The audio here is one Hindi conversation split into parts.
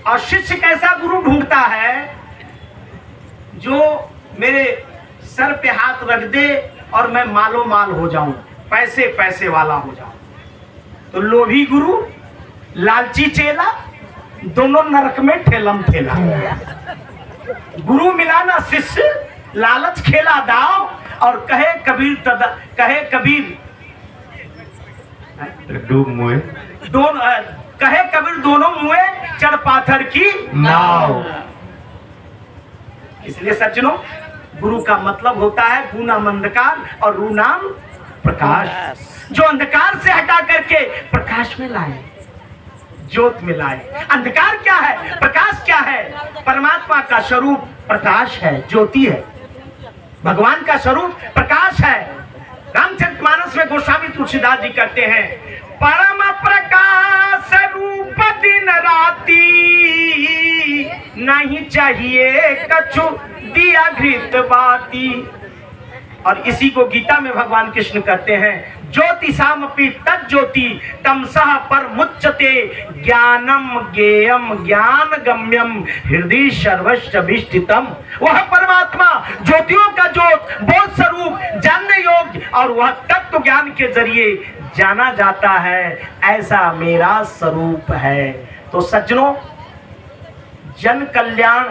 और शिष्य कैसा गुरु ढूंढता है? जो मेरे सर पे हाथ रख दे और मैं मालो माल हो जाऊं, पैसे पैसे वाला हो जाऊं। तो लोभी गुरु, लालची चेला, दोनों नरक में ठेलम ठेला। गुरु मिला ना शिष्य, लालच खेला दाव, और कहे कबीर डूब मुए कहे कबीर दोनों मुए चढ़ पाथर की नाव। इसलिए सज्जनों, गुरु का मतलब होता है गु नाम अंधकार और रू नाम प्रकाश, जो अंधकार से हटा करके प्रकाश में लाए, ज्योत में लाए। अंधकार क्या है, प्रकाश क्या है? परमात्मा का स्वरूप प्रकाश है, ज्योति है। भगवान का स्वरूप प्रकाश है। रामचरितमानस में गोस्वामी तुलसीदास जी कहते हैं, परम प्रकाश रूप दिन राती, नहीं चाहिए कछु दिया घृत बाती। और इसी को गीता में भगवान कृष्ण कहते हैं, ज्योतिषामपि तज्ज्योति तमसः परमुच्यते, ज्ञानम ज्ञेयम ज्ञान गम्यम हृदय सर्वस्वभिष्टितम। वह परमात्मा ज्योतियों का ज्योत, बोध स्वरूप, जानने योग्य, और वह तत्व ज्ञान के जरिए जाना जाता है, ऐसा मेरा स्वरूप है। तो सज्जनों, जन कल्याण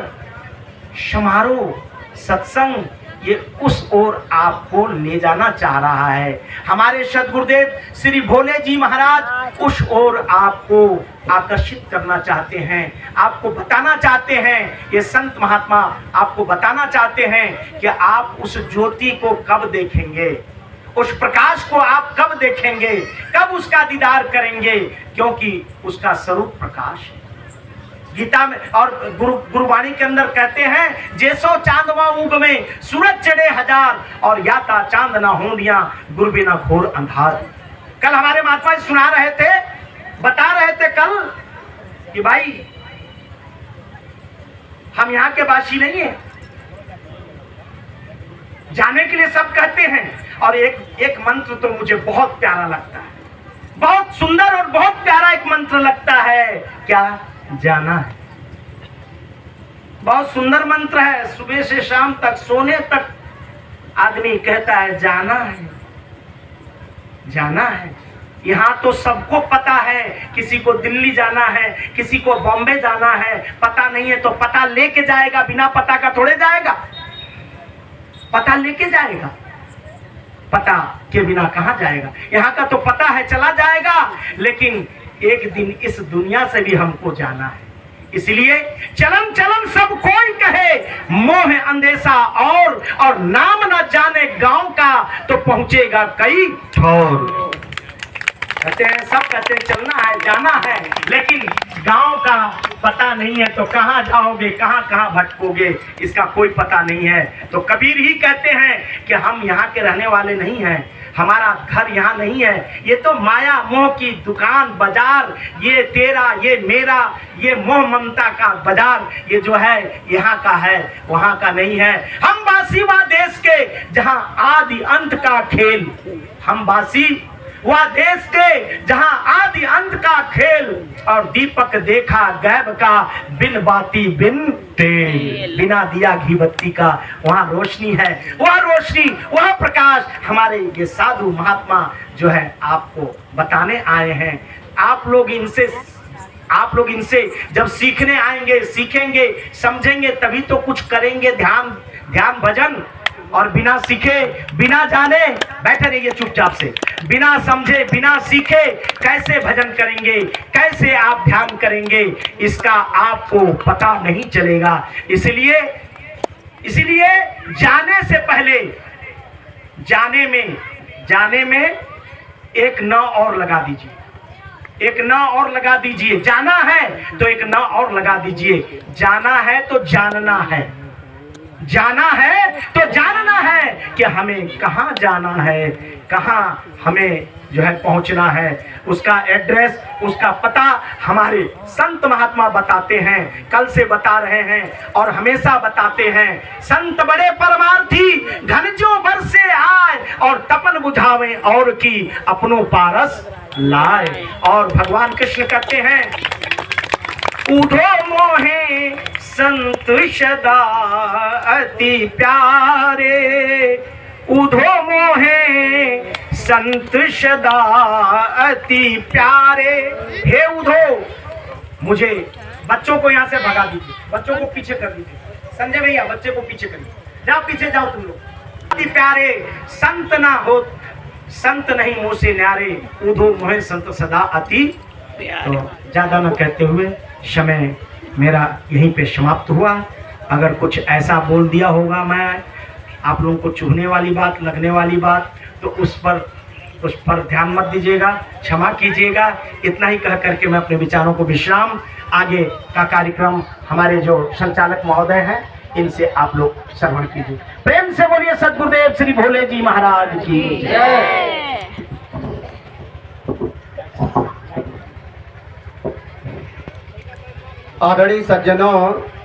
समारोह, सत्संग, ये उस ओर आपको ले जाना चाह रहा है। हमारे सद्गुरुदेव श्री भोले जी महाराज उस ओर आपको आकर्षित करना चाहते हैं, आपको बताना चाहते हैं। ये संत महात्मा आपको बताना चाहते हैं कि आप उस ज्योति को कब देखेंगे, उस प्रकाश को आप कब देखेंगे, कब उसका दीदार करेंगे, क्योंकि उसका स्वरूप प्रकाश है। गीता में और गुरुवाणी के अंदर कहते हैं, जैसो चांदवा उग में सूरज चढ़े हजार, और याता चांद ना हो दिया गुरु बिना घोर अंधार। कल हमारे महात्मा जी सुना रहे थे, बता रहे थे कल कि भाई हम यहाँ के वासी नहीं है, जाने के लिए सब कहते हैं। और एक मंत्र तो मुझे बहुत प्यारा लगता है, बहुत सुंदर और बहुत प्यारा एक मंत्र लगता है। क्या? जाना है। बहुत सुंदर मंत्र है। सुबह से शाम तक, सोने तक आदमी कहता है जाना है, जाना है। यहाँ तो सबको पता है, किसी को दिल्ली जाना है, किसी को बॉम्बे जाना है, पता नहीं है तो पता लेके जाएगा, बिना पता का थोड़े जाएगा, पता लेके जाएगा, पता के बिना कहाँ जाएगा। यहाँ का तो पता है, चला जाएगा, लेकिन एक दिन इस दुनिया से भी हमको जाना है। इसलिए चलन चलन सब कोई कहे, मोह अंधेसा और नाम न जाने गांव का, तो पहुंचेगा कई ठौर। कहते हैं, सब कहते हैं चलना है, जाना है, लेकिन गांव का पता नहीं है तो कहाँ जाओगे, कहाँ कहाँ भटकोगे, इसका कोई पता नहीं है। तो कबीर ही कहते हैं कि हम यहाँ के रहने वाले नहीं हैं, हमारा घर यहाँ नहीं है, ये तो माया मोह की दुकान बाजार, ये तेरा ये मेरा, ये मोह ममता का बाजार, ये जो है यहाँ का है, वहाँ का नहीं है। हम वासी वह देश के जहाँ आदि अंत का खेल, हम वासी वह देश के जहाँ आदि अंत का खेल, और दीपक देखा गैब का बिन बाती बिन तेल। बिना दिया घी बत्ती का वहाँ रोशनी है, वह रोशनी, वह प्रकाश हमारे ये साधु महात्मा जो है आपको बताने आए हैं। आप लोग इनसे जब सीखने आएंगे, सीखेंगे, समझेंगे, तभी तो कुछ करेंगे। ध्यान भजन, और बिना सीखे बिना जाने बैठे रहिए चुपचाप से, बिना समझे बिना सीखे कैसे भजन करेंगे, कैसे आप ध्यान करेंगे, इसका आपको पता नहीं चलेगा। इसलिए जाने से पहले, जाने में एक न और लगा दीजिए, एक न और लगा दीजिए। जाना है तो एक न और लगा दीजिए। जाना है तो जानना है, जाना है तो जानना है कि हमें कहाँ जाना है, कहाँ हमें जो है पहुंचना है। उसका एड्रेस, उसका पता हमारे संत महात्मा बताते हैं, कल से बता रहे हैं और हमेशा बताते हैं। संत बड़े परमार्थी घनजो बरसे आए, और तपन बुझावे और की अपनों पारस लाए। और भगवान कृष्ण कहते हैं, उधो मोहे संत सदा अति प्यारे, उधो मोहे संत सदा अति प्यारे। हे उधो, मुझे बच्चों को यहाँ से भगा दीजिए, बच्चों को पीछे कर दीजिए। संजय भैया बच्चे को पीछे करिए, जाओ पीछे जाओ तुम लोग। अति प्यारे संत ना हो, संत नहीं मुँह से न्यारे, उधो मोहे संत सदा अति। तो ज्यादा न कहते हुए समय मेरा यहीं पे समाप्त हुआ। अगर कुछ ऐसा बोल दिया होगा मैं आप लोगों को चुभने वाली बात, लगने वाली बात, तो उस पर ध्यान मत दीजिएगा, क्षमा कीजिएगा। इतना ही कह करके मैं अपने विचारों को विश्राम, आगे का कार्यक्रम हमारे जो संचालक महोदय हैं इनसे आप लोग श्रवण कीजिए। प्रेम से बोलिए सद्गुरुदेव श्री भोले जी महाराज की जय। आदरणीय सज्जनों,